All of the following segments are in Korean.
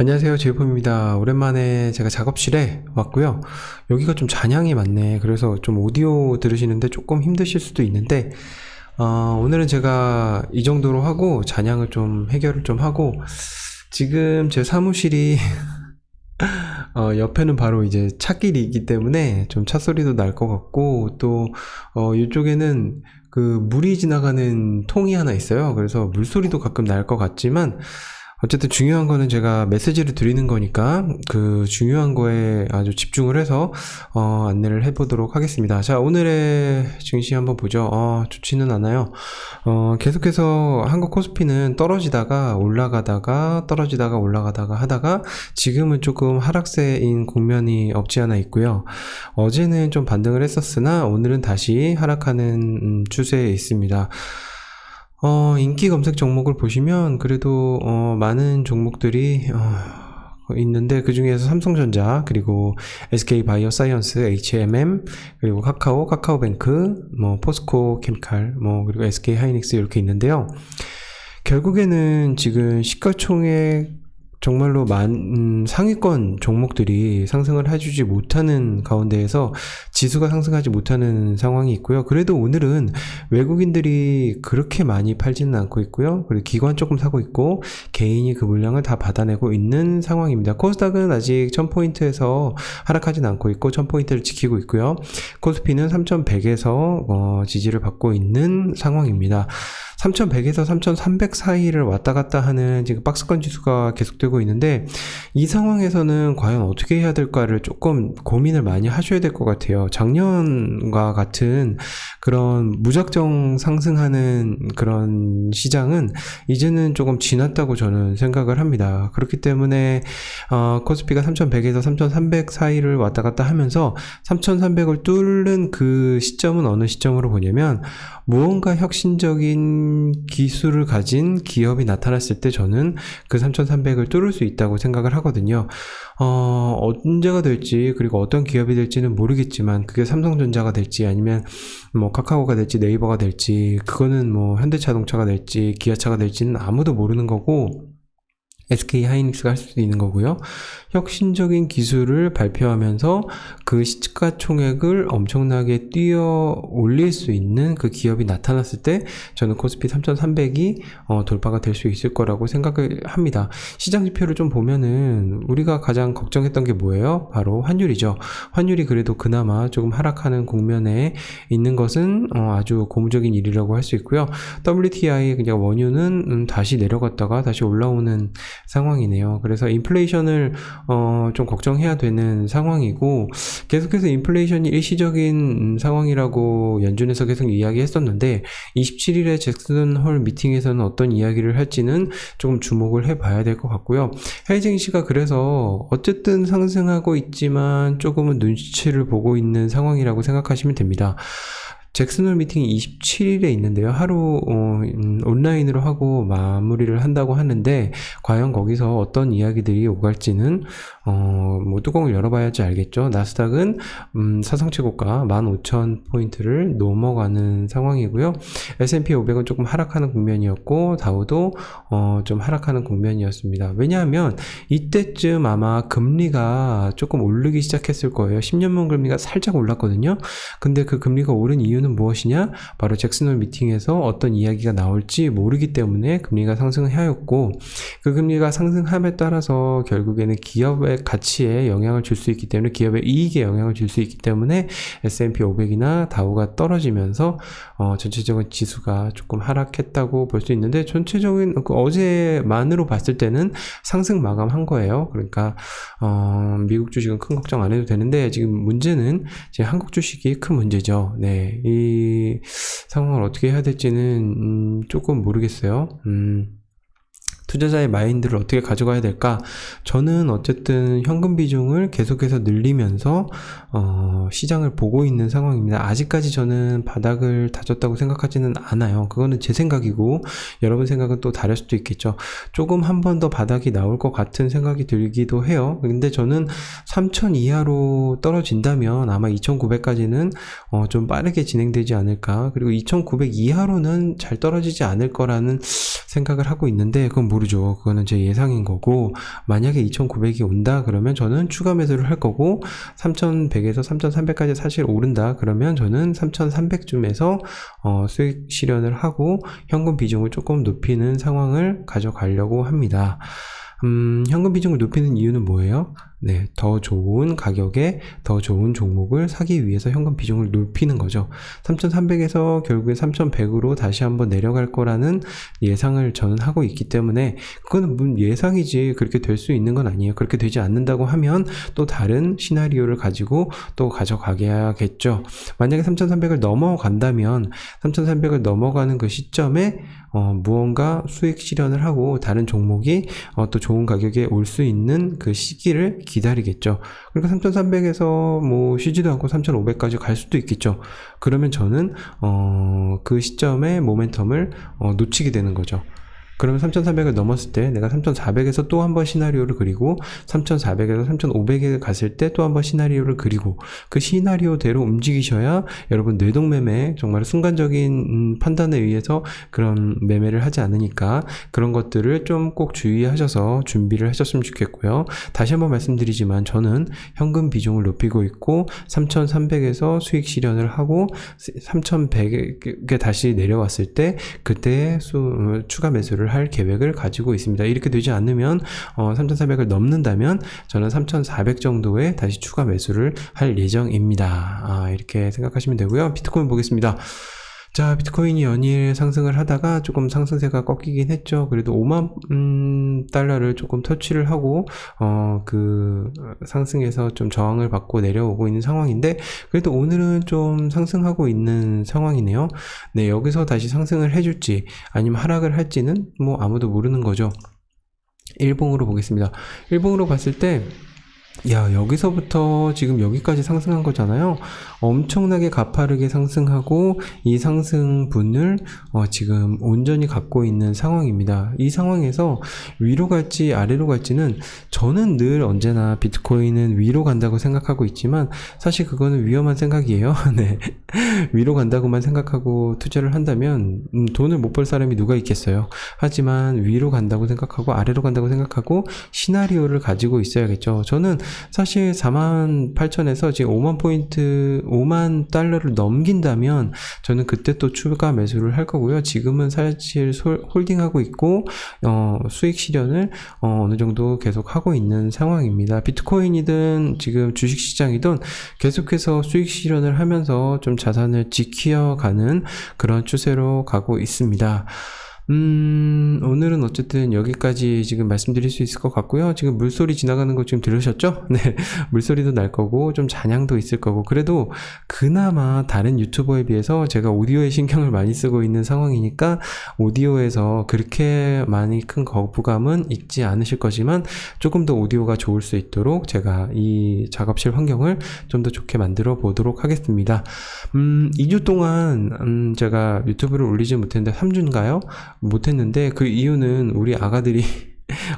안녕하세요, 제이폼입니다. 오랜만에 제가 작업실에 왔고요. 여기가 좀 잔향이 많네. 그래서 좀 오디오 들으시는데 조금 힘드실 수도 있는데, 오늘은 제가 이 정도로 하고 잔향을 좀 해결을 좀 하고, 지금 제 사무실이 옆에는 바로 이제 찻길이 있기 때문에 좀 찻소리도 날 것 같고, 또 이쪽에는 그 물이 지나가는 통이 하나 있어요. 그래서 물소리도 가끔 날 것 같지만, 어쨌든 중요한 거는 제가 메시지를 드리는 거니까 그 중요한 거에 아주 집중을 해서 안내를 해보도록 하겠습니다. 자, 오늘의 증시 한번 보죠. 좋지는 않아요. 계속해서 한국 코스피는 떨어지다가 올라가다가 떨어지다가 올라가다가 하다가 지금은 조금 하락세인 국면이 없지 않아 있고요. 어제는 좀 반등을 했었으나 오늘은 다시 하락하는 추세에 있습니다. 인기 검색 종목을 보시면 그래도 많은 종목들이 있는데 그 중에서 삼성전자, 그리고 SK바이오사이언스, HMM, 그리고 카카오뱅크, 포스코 케미칼, 그리고 SK하이닉스 이렇게 있는데요. 결국에는 지금 시가총액 정말로 상위권 종목들이 상승을 해주지 못하는 가운데에서 지수가 상승하지 못하는 상황이 있고요. 그래도 오늘은 외국인들이 그렇게 많이 팔지는 않고 있고요. 그리고 기관 조금 사고 있고 개인이 그 물량을 다 받아내고 있는 상황입니다. 코스닥은 아직 1000포인트에서 하락하진 않고 있고 1000포인트를 지키고 있고요. 코스피는 3100에서 지지를 받고 있는 상황입니다. 3100에서 3300 사이를 왔다 갔다 하는 지금 박스권 지수가 계속되고 있는데, 이 상황에서는 과연 어떻게 해야 될까를 조금 고민을 많이 하셔야 될 것 같아요. 작년과 같은 그런 무작정 상승하는 그런 시장은 이제는 조금 지났다고 저는 생각을 합니다. 그렇기 때문에 코스피가 3100에서 3300 사이를 왔다 갔다 하면서 3300을 뚫는 그 시점은 어느 시점으로 보냐면, 무언가 혁신적인 기술을 가진 기업이 나타났을 때 저는 그 3300을 뚫을 수 있다고 생각을 하거든요. 언제가 될지, 그리고 어떤 기업이 될지는 모르겠지만, 그게 삼성전자가 될지 아니면 카카오가 될지 네이버가 될지, 그거는 현대자동차가 될지 기아차가 될지는 아무도 모르는 거고, SK하이닉스가 할 수도 있는 거고요. 혁신적인 기술을 발표하면서 그 시가총액을 엄청나게 뛰어 올릴 수 있는 그 기업이 나타났을 때 저는 코스피 3300이 돌파가 될 수 있을 거라고 생각을 합니다. 시장 지표를 좀 보면은 우리가 가장 걱정했던 게 뭐예요? 바로 환율이죠. 환율이 그래도 그나마 조금 하락하는 국면에 있는 것은 아주 고무적인 일이라고 할 수 있고요. WTI 그냥 원유는 다시 내려갔다가 다시 올라오는 상황이네요. 그래서 인플레이션을 좀 걱정해야 되는 상황이고, 계속해서 인플레이션이 일시적인 상황이라고 연준에서 계속 이야기했었는데 27일에 잭슨 홀 미팅에서는 어떤 이야기를 할지는 조금 주목을 해봐야 될 것 같고요. 해외 증시가 그래서 어쨌든 상승하고 있지만 조금은 눈치를 보고 있는 상황이라고 생각하시면 됩니다. 잭슨홀 미팅이 27일에 있는데요. 하루 온라인으로 하고 마무리를 한다고 하는데, 과연 거기서 어떤 이야기들이 오갈지는 뚜껑을 열어봐야지 알겠죠. 나스닥은 사상 최고가 15,000포인트를 넘어가는 상황이고요. S&P 500은 조금 하락하는 국면이었고, 다우도 좀 하락하는 국면이었습니다. 왜냐하면 이때쯤 아마 금리가 조금 오르기 시작했을 거예요. 10년물 금리가 살짝 올랐거든요. 근데 그 금리가 오른 이유는 무엇이냐? 바로 잭슨홀 미팅에서 어떤 이야기가 나올지 모르기 때문에 금리가 상승을 하였고, 그 금리가 상승함에 따라서 결국에는 기업의 가치에 영향을 줄 수 있기 때문에, 기업의 이익에 영향을 줄 수 있기 때문에 S&P 500이나 다우가 떨어지면서 전체적인 지수가 조금 하락했다고 볼 수 있는데, 전체적인 어제만으로 봤을 때는 상승 마감한 거예요. 그러니까 미국 주식은 큰 걱정 안 해도 되는데, 지금 문제는 지금 한국 주식이 큰 문제죠. 네, 이 상황을 어떻게 해야 될지는 조금 모르겠어요. 투자자의 마인드를 어떻게 가져가야 될까? 저는 어쨌든 현금 비중을 계속해서 늘리면서 시장을 보고 있는 상황입니다. 아직까지 저는 바닥을 다졌다고 생각하지는 않아요. 그거는 제 생각이고 여러분 생각은 또 다를 수도 있겠죠. 조금 한 번 더 바닥이 나올 것 같은 생각이 들기도 해요. 근데 저는 3,000 이하로 떨어진다면 아마 2,900까지는 좀 빠르게 진행되지 않을까. 그리고 2,900 이하로는 잘 떨어지지 않을 거라는 생각을 하고 있는데 그건 모르죠. 그거는 제 예상인 거고 만약에 2,900이 온다 그러면 저는 추가 매수를 할 거고 3,100에서 3,300까지 사실 오른다 그러면 저는 3,300쯤에서 수익 실현을 하고 현금 비중을 조금 높이는 상황을 가져가려고 합니다. 현금 비중을 높이는 이유는 뭐예요? 네, 더 좋은 가격에 더 좋은 종목을 사기 위해서 현금 비중을 높이는 거죠. 3,300에서 결국에 3,100으로 다시 한번 내려갈 거라는 예상을 저는 하고 있기 때문에 그거는 예상이지 그렇게 될 수 있는 건 아니에요. 그렇게 되지 않는다고 하면 또 다른 시나리오를 가지고 또 가져가야겠죠. 만약에 3,300을 넘어간다면 3,300을 넘어가는 그 시점에 무언가 수익 실현을 하고 다른 종목이 또 좋은 가격에 올 수 있는 그 시기를 기다리겠죠. 그러니까 3,300에서 뭐 쉬지도 않고 3,500까지 갈 수도 있겠죠. 그러면 저는 그 시점에 모멘텀을 놓치게 되는 거죠. 그러면 3,300을 넘었을 때 내가 3,400에서 또 한 번 시나리오를 그리고 3,400에서 3,500에 갔을 때 또 한 번 시나리오를 그리고 그 시나리오대로 움직이셔야 여러분 뇌동매매 정말 순간적인 판단에 의해서 그런 매매를 하지 않으니까 그런 것들을 좀 꼭 주의하셔서 준비를 하셨으면 좋겠고요. 다시 한번 말씀드리지만 저는 현금 비중을 높이고 있고 3,300에서 수익 실현을 하고 3,100에 다시 내려왔을 때 그때 추가 매수를 할 계획을 가지고 있습니다. 이렇게 되지 않으면 3,400을 넘는다면 저는 3,400 정도에 다시 추가 매수를 할 예정입니다. 이렇게 생각하시면 되고요. 비트코인 보겠습니다. 자, 비트코인이 연일 상승을 하다가 조금 상승세가 꺾이긴 했죠. 그래도 5만 달러를 조금 터치를 하고 그 상승에서 좀 저항을 받고 내려오고 있는 상황인데 그래도 오늘은 좀 상승하고 있는 상황이네요. 네, 여기서 다시 상승을 해줄지 아니면 하락을 할지는 뭐 아무도 모르는 거죠. 일봉으로 보겠습니다. 일봉으로 봤을 때 여기서부터 지금 여기까지 상승한 거잖아요. 엄청나게 가파르게 상승하고 이 상승분을 지금 온전히 갖고 있는 상황입니다. 이 상황에서 위로 갈지 아래로 갈지는 저는 늘 언제나 비트코인은 위로 간다고 생각하고 있지만 사실 그거는 위험한 생각이에요. 네. 위로 간다고만 생각하고 투자를 한다면 돈을 못 벌 사람이 누가 있겠어요. 하지만 위로 간다고 생각하고 아래로 간다고 생각하고 시나리오를 가지고 있어야겠죠. 저는 사실 48,000에서 지금 5만 달러를 넘긴다면 저는 그때 또 추가 매수를 할 거고요. 지금은 사실 홀딩하고 있고 수익 실현을 어느 정도 계속 하고 있는 상황입니다. 비트코인이든 지금 주식시장이든 계속해서 수익 실현을 하면서 좀 자산을 지켜가는 그런 추세로 가고 있습니다. 오늘은 어쨌든 여기까지 지금 말씀드릴 수 있을 것 같고요. 지금 물소리 지나가는 거 지금 들으셨죠? 네. 물소리도 날 거고, 좀 잔향도 있을 거고, 그래도 그나마 다른 유튜버에 비해서 제가 오디오에 신경을 많이 쓰고 있는 상황이니까, 오디오에서 그렇게 많이 큰 거부감은 있지 않으실 거지만, 조금 더 오디오가 좋을 수 있도록 제가 이 작업실 환경을 좀 더 좋게 만들어 보도록 하겠습니다. 2주 동안, 제가 유튜브를 올리지 못했는데, 3주인가요? 못했는데 그 이유는 우리 아가들이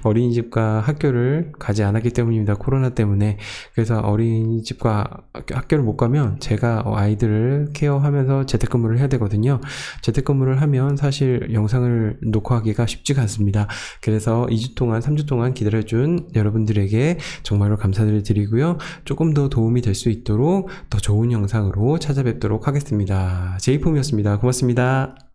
어린이집과 학교를 가지 않았기 때문입니다. 코로나 때문에. 그래서 어린이집과 학교를 못 가면 제가 아이들을 케어하면서 재택근무를 해야 되거든요. 재택근무를 하면 사실 영상을 녹화하기가 쉽지가 않습니다. 그래서 2주 동안 3주 동안 기다려준 여러분들에게 정말로 감사를 드리고요. 조금 더 도움이 될 수 있도록 더 좋은 영상으로 찾아뵙도록 하겠습니다. 제이폼이었습니다. 고맙습니다.